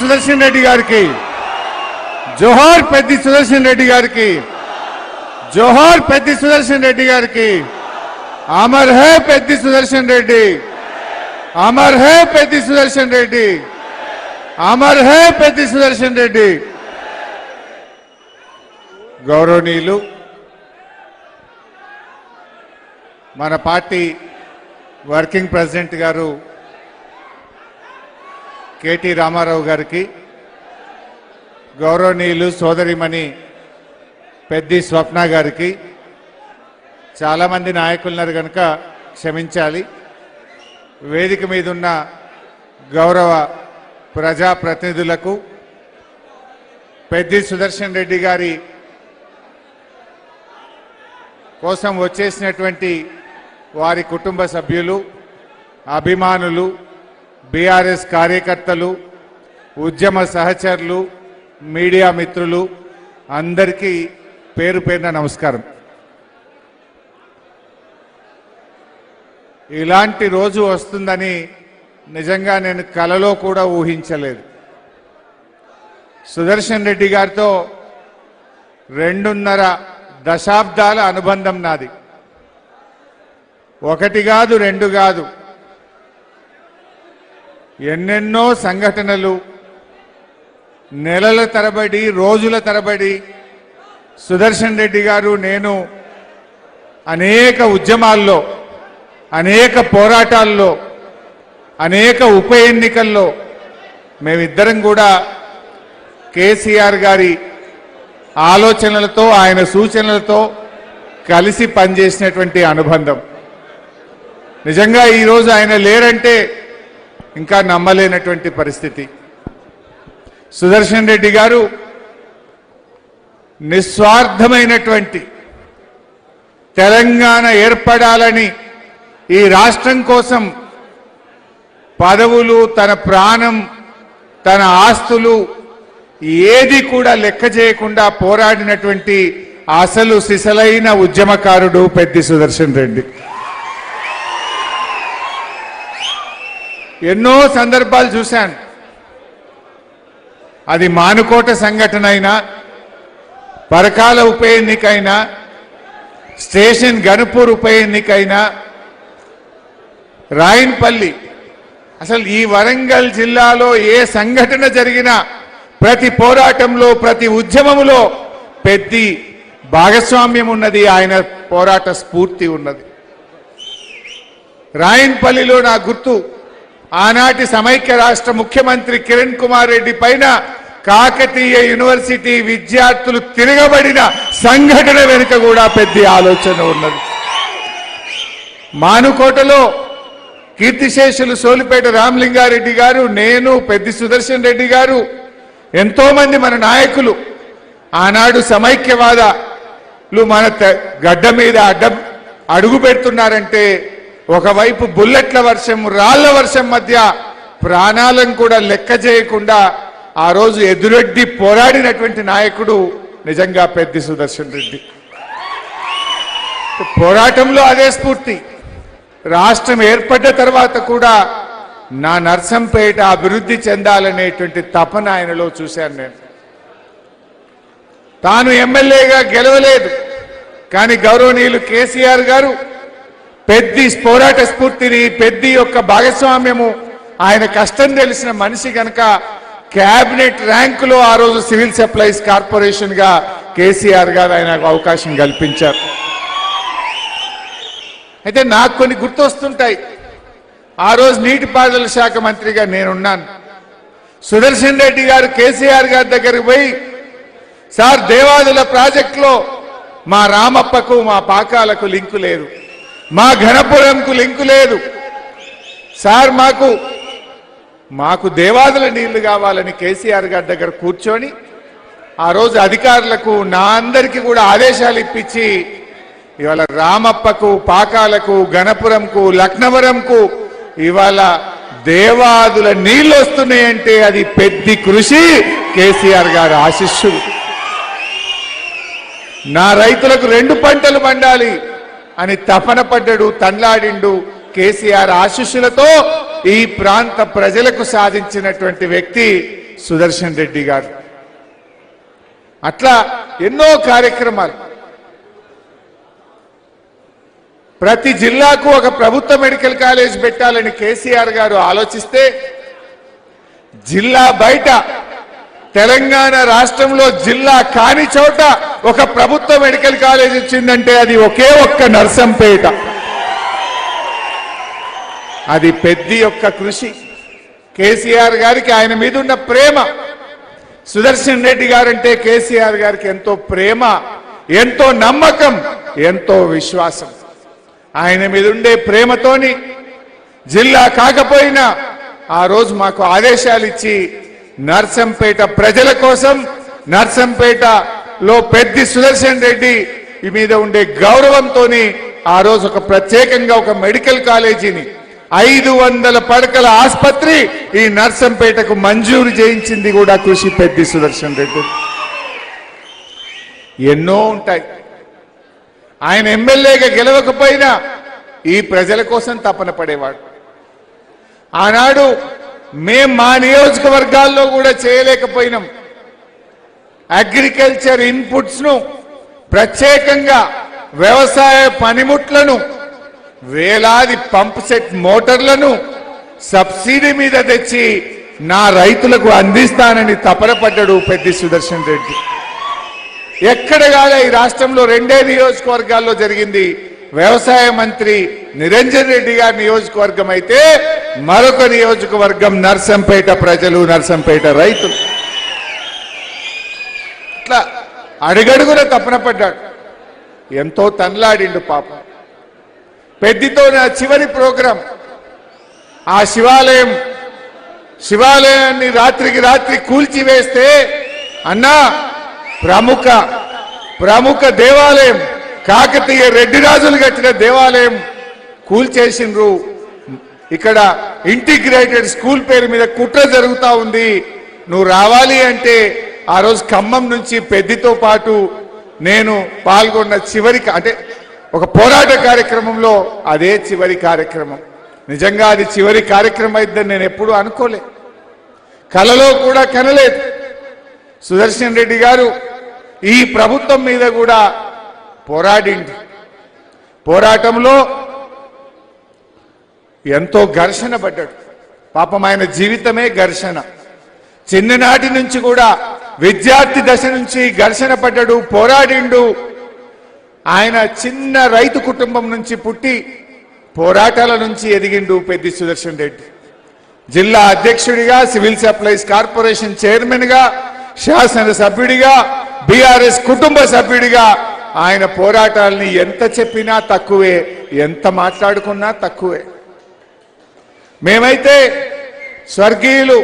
సుదర్శన్ రెడ్డి గారికి, జోహార్ పెద్ది సుదర్శన్ రెడ్డి గారికి, జోహార్ పెద్ది సుదర్శన్ రెడ్డి గారికి. అమర్ హే పెద్ది సుదర్శన్ రెడ్డి, అమర్ హే పెద్ది సుదర్శన్ రెడ్డి, అమర్ హే పెద్ది సుదర్శన్ రెడ్డి. గౌరవనీయులు మన పార్టీ వర్కింగ్ ప్రెసిడెంట్ గారు కేటీ రామారావు గారికి, గౌరవనీయులు సోదరిమణి పెద్ది స్వప్న గారికి, చాలామంది నాయకులున్నారు కనుక క్షమించాలి. వేదిక మీద ఉన్న గౌరవ ప్రజాప్రతినిధులకు, పెద్ది సుదర్శన్ రెడ్డి గారి కోసం వచ్చేసినటువంటి వారి కుటుంబ సభ్యులు, అభిమానులు, బీఆర్ఎస్ కార్యకర్తలు, ఉద్యమ సహచరులు, మీడియా మిత్రులు అందరికీ పేరు పేరున నమస్కారం. ఇలాంటి రోజు వస్తుందని నిజంగా నేను కలలో కూడా ఊహించలేదు. సుదర్శన్ రెడ్డి గారితో 2.5 దశాబ్దాల అనుబంధం నాది. 1 కాదు 2 కాదు, ఎన్నెన్నో సంఘటనలు, నెలల తరబడి, రోజుల తరబడి సుదర్శన్ రెడ్డి గారు నేను అనేక ఉద్యమాల్లో, అనేక పోరాటాల్లో, అనేక ఉప ఎన్నికల్లో మేమిద్దరం కూడా కేసీఆర్ గారి ఆలోచనలతో, ఆయన సూచనలతో కలిసి పనిచేసినటువంటి అనుబంధం. నిజంగా ఈరోజు ఆయన లేరంటే ఇంకా నమ్మలేనటువంటి పరిస్థితి. సుదర్శన్ రెడ్డి గారు నిస్వార్థమైనటువంటి తెలంగాణ ఏర్పడాలని, ఈ రాష్ట్రం కోసం పదవులు, తన ప్రాణం, తన ఆస్తులు ఏది కూడా లెక్క చేయకుండా పోరాడినటువంటి అసలు సిసలైన ఉద్యమకారుడు పెద్ది సుదర్శన్ రెడ్డి. ఎన్నో సందర్భాలు చూశాను. అది మానుకోట సంఘటన అయినా, పరకాల ఉప ఎన్నికైనా, స్టేషన్ గణపూర్ ఉప ఎన్నికైనా, రాయన్పల్లి, అసలు ఈ వరంగల్ జిల్లాలో ఏ సంఘటన జరిగినా ప్రతి పోరాటంలో, ప్రతి ఉద్యమములో పెద్ది భాగస్వామ్యం ఉన్నది, ఆయన పోరాట స్ఫూర్తి ఉన్నది. రాయన్పల్లిలో నా గుర్తు, ఆనాటి సమైక్య రాష్ట్ర ముఖ్యమంత్రి కిరణ్ కుమార్ రెడ్డి పైన కాకతీయ యూనివర్సిటీ విద్యార్థులు తిరగబడిన సంఘటన వెనుక కూడా పెద్ద ఆలోచన ఉన్నది. మానుకోటలో కీర్తిశేషులు సోలిపేట రామలింగారెడ్డి గారు, నేను, పెద్ది సుదర్శన్ రెడ్డి గారు, ఎంతో మంది మన నాయకులు ఆనాడు సమైక్యవాదులు మన గడ్డ మీద అడుగు పెడుతున్నారంటే ఒకవైపు బుల్లెట్ల వర్షం, రాళ్ల వర్షం మధ్య ప్రాణాలను కూడా లెక్క చేయకుండా ఆ రోజు ఎదురొడ్డి పోరాడినటువంటి నాయకుడు నిజంగా పెద్ది సుదర్శన్ రెడ్డి. పోరాటంలో అదే స్ఫూర్తి. రాష్ట్రం ఏర్పడ్డ తర్వాత కూడా నా నర్సంపేట అభివృద్ధి చెందాలనేటువంటి తపన ఆయనలో చూశాను నేను. తాను ఎమ్మెల్యేగా గెలవలేదు, కానీ గౌరవనీయులు కేసీఆర్ గారు పెద్ది పోరాట స్ఫూర్తిని, పెద్ది యొక్క భాగస్వామ్యము, ఆయన కష్టం తెలిసిన మనిషి కనుక క్యాబినెట్ ర్యాంకులో ఆ రోజు సివిల్ సప్లైస్ కార్పొరేషన్ గా కేసీఆర్ గారు ఆయనకు అవకాశం కల్పించారు. అయితే నాకు కొన్ని గుర్తొస్తుంటాయి. ఆ రోజు నీటిపారుదల శాఖ మంత్రిగా నేనున్నాను. సుదర్శన్ రెడ్డి గారు కేసీఆర్ గారి దగ్గరికి పోయి, సార్ దేవాదుల ప్రాజెక్టులో మా రామప్పకు, మా పాకాలకు లింకు లేదు, మా ఘనపురంకు లింకు లేదు సార్, మాకు దేవాదుల నీళ్లు కావాలని కేసీఆర్ గారి దగ్గర కూర్చొని ఆ రోజు అధికారులకు, నా అందరికీ కూడా ఆదేశాలు ఇప్పించి ఇవాళ రామప్పకు, పాకాలకు, గణపురంకు, లక్నవరంకు ఇవాళ దేవాదుల నీళ్లు వస్తున్నాయంటే అది పెద్ద కృషి, కేసీఆర్ గారి ఆశీస్సులు. నా రైతులకు 2 పంటలు పండాలి అని తపన పడ్డాడు, తన్లాడిండు. కేసీఆర్ ఆశీస్సులతో ఈ ప్రాంత ప్రజలకు సాధించినటువంటి వ్యక్తి సుదర్శన్ రెడ్డి గారు. అట్లా ఎన్నో కార్యక్రమాలు. ప్రతి జిల్లాకు ఒక ప్రభుత్వ మెడికల్ కాలేజ్ పెట్టాలని కేసీఆర్ గారు ఆలోచిస్తే జిల్లా బయట తెలంగాణ రాష్ట్రంలో జిల్లా కాని చోట ఒక ప్రభుత్వ మెడికల్ కాలేజ్ వచ్చిందంటే అది ఒకే ఒక్క నర్సంపేట. అది పెద్ది యొక్క కృషి. కేసీఆర్ గారికి ఆయన మీద ఉన్న ప్రేమ. సుదర్శన్ రెడ్డి గారంటే కేసీఆర్ గారికి ఎంతో ప్రేమ, ఎంతో నమ్మకం, ఎంతో విశ్వాసం. ఆయన మీద ఉండే ప్రేమతోని జిల్లా కాకపోయినా ఆ రోజు మాకు ఆదేశాలు ఇచ్చి నర్సంపేట ప్రజల కోసం, నర్సంపేటలో పెద్ది సుదర్శన్ రెడ్డి మీద ఉండే గౌరవంతో ఆ రోజు ఒక ప్రత్యేకంగా ఒక మెడికల్ కాలేజీని 500 పడకల ఆసుపత్రి ఈ నర్సంపేటకు మంజూరు చేయించింది కూడా కృషి పెద్ది సుదర్శన్ రెడ్డి. ఎన్నో ఉంటాయి. ఆయన ఎమ్మెల్యేగా గెలవకపోయినా ఈ ప్రజల కోసం తపన పడేవాడు. ఆనాడు మా నియోజకవర్గాల్లో కూడా చేయలేకపోయినాం. అగ్రికల్చర్ ఇన్పుట్స్ ను ప్రత్యేకంగా వ్యవసాయ పనిముట్లను వేలాది పంప్ సెట్ మోటార్లను సబ్సిడీ మీద తెచ్చి నా రైతులకు అందిస్తానని తపనపడ్డాడు పెద్ది సుదర్శన్ రెడ్డి. ఎక్కడ కాదా ఈ రాష్ట్రంలో 2 నియోజకవర్గాల్లో జరిగింది. వ్యవసాయ మంత్రి నిరంజన్ రెడ్డి గారి నియోజకవర్గం అయితే మరొక నియోజకవర్గం నర్సంపేట ప్రజలు, నర్సంపేట రైతులు. ఇట్లా అడుగడుగున తపన పడ్డాడు. ఎంతో తన్లాడిండు పాపం. పెద్దితో నా చివరి ప్రోగ్రాం ఆ శివాలయాన్ని రాత్రికి రాత్రి కూల్చివేస్తే అన్నా ప్రముఖ దేవాలయం కాకతీయ రెడ్డి రాజులు కట్టిన దేవాలయం కూల్చేసిండ్రు. ఇక్కడ ఇంటిగ్రేటెడ్ స్కూల్ పేరు మీద కుట్ర జరుగుతా ఉంది. నువ్వు రావాలి అంటే ఆ రోజు ఖమ్మం నుంచి పెద్దితో పాటు నేను పాల్గొన్న అంటే ఒక పోరాట కార్యక్రమంలో అదే చివరి కార్యక్రమం. నిజంగా అది చివరి కార్యక్రమం అయిద్దని నేను ఎప్పుడూ అనుకోలే, కలలో కూడా కనలేదు. సుదర్శన్ రెడ్డి గారు ఈ ప్రభుత్వం మీద కూడా పోరాడింది. పోరాటంలో ఎంతో ఘర్షణ పడ్డాడు. పాపం ఆయన జీవితమే ఘర్షణ. చిన్ననాటి నుంచి కూడా విద్యార్థి దశ నుంచి ఘర్షణ పడ్డాడు, పోరాడిండు. ఆయన చిన్న రైతు కుటుంబం నుంచి పుట్టి పోరాటాల నుంచి ఎదిగిండు పెద్ది సుదర్శన్ రెడ్డి. జిల్లా అధ్యక్షుడిగా, సివిల్ సప్లైస్ కార్పొరేషన్ చైర్మన్ గా, శాసనసభ్యుడిగా, బీఆర్ఎస్ కుటుంబ సభ్యుడిగా ఆయన పోరాటాలని ఎంత చెప్పినా తక్కువే, ఎంత మాట్లాడుకున్నా తక్కువే. మేమైతే స్వర్గీయులు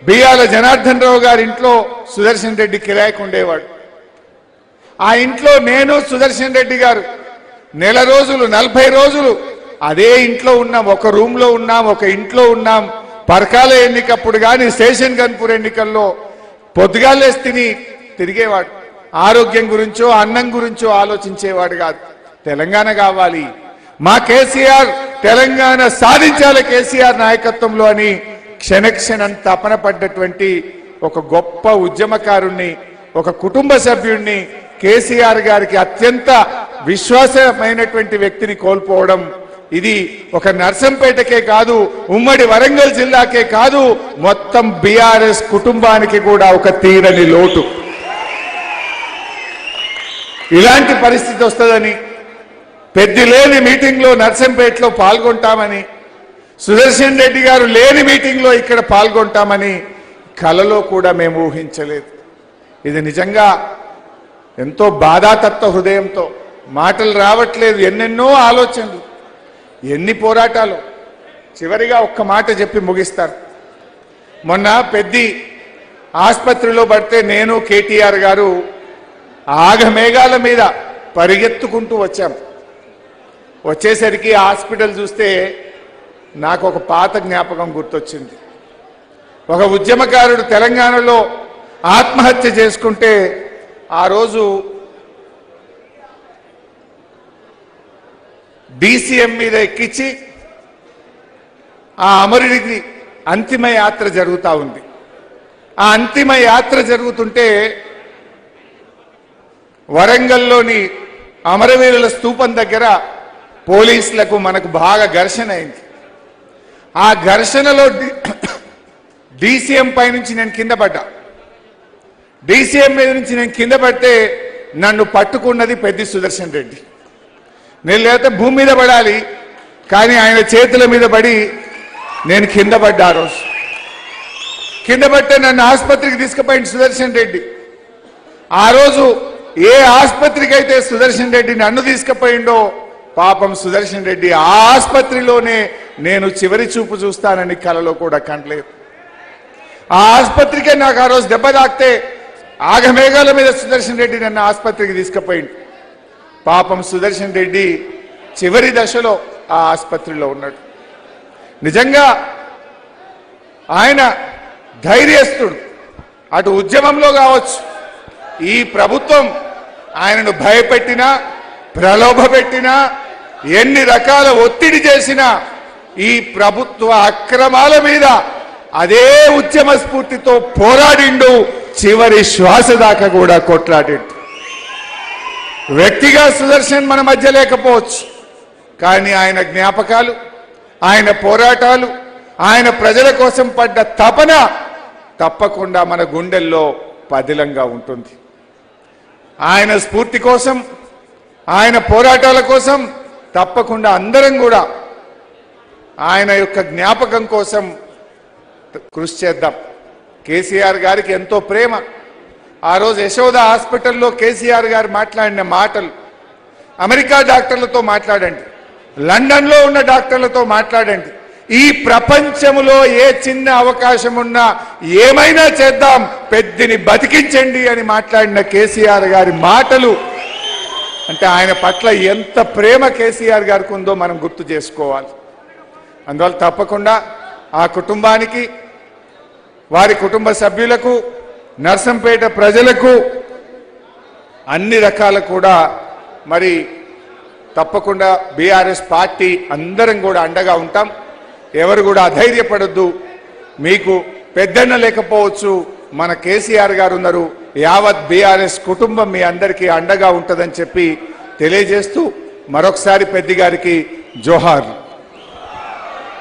బియ్యాల జనార్దన్ రావు గారి ఇంట్లో సుదర్శన్ రెడ్డి కిరాయికి ఉండేవాడు. ఆ ఇంట్లో నేను, సుదర్శన్ రెడ్డి గారు నెల రోజులు, 40 రోజులు అదే ఇంట్లో ఉన్నాం. ఒక రూమ్ లో ఉన్నాం, ఒక ఇంట్లో ఉన్నాం. పరకాల ఎన్నికప్పుడు కానీ, స్టేషన్ గన్పూర్ ఎన్నికల్లో పొద్దుగాలేసి తిరిగేవాడు. ఆరోగ్యం గురించో అన్నం గురించో ఆలోచించేవాడు కాదు. తెలంగాణ కావాలి, మా కేసీఆర్ తెలంగాణ సాధించాలి కేసీఆర్ నాయకత్వంలో అని క్షణక్షణం తపన పడ్డటువంటి ఒక గొప్ప ఉద్యమకారుణ్ణి, ఒక కుటుంబ సభ్యుణ్ణి, కేసీఆర్ గారికి అత్యంత విశ్వాసమైనటువంటి వ్యక్తిని కోల్పోవడం ఇది ఒక నర్సంపేటకే కాదు, ఉమ్మడి వరంగల్ జిల్లాకే కాదు, మొత్తం బీఆర్ఎస్ కుటుంబానికి కూడా ఒక తీరని లోటు. ఇలాంటి పరిస్థితి వస్తుందని, పెద్ది లేని మీటింగ్లో నర్సంపేటలో పాల్గొంటామని, సుదర్శన్ రెడ్డి గారు లేని మీటింగ్లో ఇక్కడ పాల్గొంటామని కలలో కూడా మేము ఊహించలేదు. ఇది నిజంగా ఎంతో బాధాతత్వ హృదయంతో, మాటలు రావట్లేదు, ఎన్నెన్నో ఆలోచనలు, ఎన్ని పోరాటాలు. చివరిగా ఒక్క మాట చెప్పి ముగిస్తారు. మొన్న పెద్ది ఆసుపత్రిలో పడితే నేను, కేటీఆర్ గారు ఆగమేఘాల మీద పరిగెత్తుకుంటూ వచ్చాం. వచ్చేసరికి హాస్పిటల్ చూస్తే నాకు ఒక పాత జ్ఞాపకం గుర్తొచ్చింది. ఒక ఉద్యమకారుడు తెలంగాణలో ఆత్మహత్య చేసుకుంటే ఆ రోజు డీసీఎం మీద ఎక్కించి ఆ అమరుడికి అంతిమ యాత్ర జరుగుతూ ఉంది. ఆ అంతిమ యాత్ర జరుగుతుంటే వరంగల్లోని అమరవీరుల స్తూపం దగ్గర పోలీసులకు మనకు బాగా ఘర్షణ అయింది. ఆ ఘర్షణలో డీసీఎం పై నుంచి నేను కింద పడ్డా. డీసీఎం మీద నుంచి నేను కింద పడితే నన్ను పట్టుకున్నది పెద్ది సుదర్శన్ రెడ్డి. నేను లేకపోతే భూమి మీద పడాలి, కానీ ఆయన చేతుల మీద పడి నేను కింద పడ్డా. ఆ రోజు కింద పడితే నన్ను ఆసుపత్రికి తీసుకుపోయింది సుదర్శన్ రెడ్డి. ఆ రోజు ఏ ఆసుపత్రికి అయితే సుదర్శన్ రెడ్డి నన్ను తీసుకుపోయిండో పాపం సుదర్శన్ రెడ్డి ఆ ఆసుపత్రిలోనే నేను చివరి చూపు చూస్తానని కలలో కూడా కనలేదు. ఆ ఆసుపత్రికే నాకు ఆ రోజు దెబ్బ తాకితే ఆగమేఘాల మీద సుదర్శన్ రెడ్డి నన్ను ఆసుపత్రికి తీసుకుపోయింది. పాపం సుదర్శన్ రెడ్డి చివరి దశలో ఆ ఆసుపత్రిలో ఉన్నాడు. నిజంగా ఆయన ధైర్యస్తుడు. అటు ఉద్యమంలో కావచ్చు, ఈ ప్రభుత్వం ఆయనను భయపెట్టినా ప్రలోభపెట్టినా ఎన్ని రకాల ఒత్తిడి చేసినా ఈ ప్రభుత్వ అక్రమాల మీద అదే ఉద్యమ స్ఫూర్తితో పోరాడిండు. చివరి శ్వాస దాకా కూడా కొట్లాడిండు. వ్యక్తిగా సుదర్శన్ మన మధ్య లేకపోవచ్చు, కానీ ఆయన జ్ఞాపకాలు, ఆయన పోరాటాలు, ఆయన ప్రజల కోసం పడ్డ తపన తప్పకుండా మన గుండెల్లో పదిలంగా ఉంటుంది. ఆయన స్ఫూర్తి కోసం, ఆయన పోరాటాల కోసం తప్పకుండా అందరం కూడా ఆయన యొక్క జ్ఞాపకం కోసం కృషి చేద్దాం. కేసీఆర్ గారికి ఎంతో ప్రేమ. ఆ రోజు యశోద హాస్పిటల్లో కేసీఆర్ గారు మాట్లాడిన మాటలు, అమెరికా డాక్టర్లతో మాట్లాడండి, లండన్లో ఉన్న డాక్టర్లతో మాట్లాడండి, ఈ ప్రపంచంలో ఏ చిన్న అవకాశం ఉన్నా ఏమైనా చేద్దాం, పెద్దిని బతికించండి అని మాట్లాడిన కేసీఆర్ గారి మాటలు అంటే ఆయన పట్ల ఎంత ప్రేమ కేసీఆర్ గారికి ఉందో మనం గుర్తు చేసుకోవాలి. అందువల్ల తప్పకుండా ఆ కుటుంబానికి, వారి కుటుంబ సభ్యులకు, నర్సంపేట ప్రజలకు అన్ని రకాల కూడా మరి తప్పకుండా బీఆర్ఎస్ పార్టీ అందరం కూడా అండగా ఉంటాం. ఎవరు కూడా అధైర్యపడొద్దు. మీకు పెద్దన్న లేకపోవచ్చు, మన కేసీఆర్ గారు ఉన్నారు. యావత్ బీఆర్ఎస్ కుటుంబం మీ అందరికీ అండగా ఉంటుందని చెప్పి తెలియజేస్తూ మరొకసారి పెద్ది గారికి జోహార్లు.